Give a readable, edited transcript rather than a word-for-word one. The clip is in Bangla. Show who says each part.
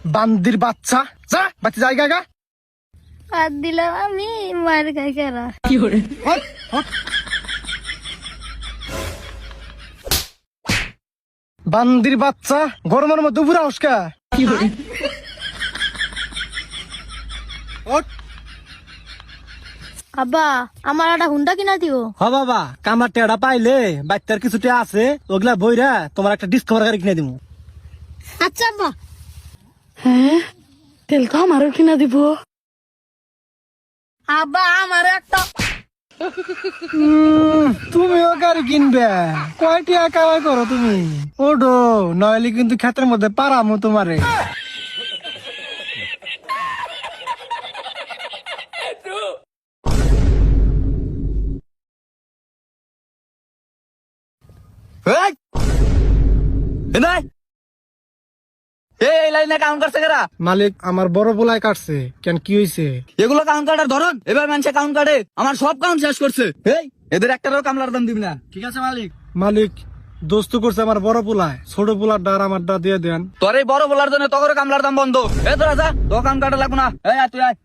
Speaker 1: বান্দির বাচ্চা, যা বাচ্চা জায়গা গা।
Speaker 2: আর দিলাম আমি মার খাই কেরা।
Speaker 1: Hot, hot. বান্দির বাচ্চা, গরমের মধ্যে পুরা উস্কা। হট।
Speaker 2: আব্বা আমার একটা হুন্ডা কিনা দিও।
Speaker 1: হ বাবা, কামার টেড়া পাইলে বাচ্চার কিছুটা আছে, ওগুলা বইরা তোমার একটা ডিসকভার গাড়ি কিনে দিবো।
Speaker 2: আচ্ছা আব্বা।
Speaker 3: তেল তো আমারও কিনা দিব।
Speaker 2: আব্বা আমার একটা
Speaker 1: তুমিও গাড়ি কিনবে, কয়টি কামাই করো তুমি? ওডো, নইলে কিন্তু ক্ষেতের মধ্যে পারামো তোমারে।
Speaker 4: এই এই লাইনে কাম করছে কেরা?
Speaker 1: মালিক, আমার বড় পোলায় কাটছে। কেন, কি হয়েছে?
Speaker 4: এগুলো কাউন্ট কাটার ধরন, এবার মানুষে কাউন্ট কাটে, আমার সব কাউন্ট শেষ করছে। এই এদের একটারও কামলার দাম দিবি না।
Speaker 1: ঠিক আছে মালিক। মালিক, দোস্ত করছে আমার বড় পোলায়, ছোট পোলার ডার আমার ডা দিয়ে দেন।
Speaker 4: তোর এই বড় বলার জন্য তোর কামলার দাম বন্ধ। এ তোরা যা, তো কাউন্ট কাটা লাগবো না। এই আয় তুই আয়।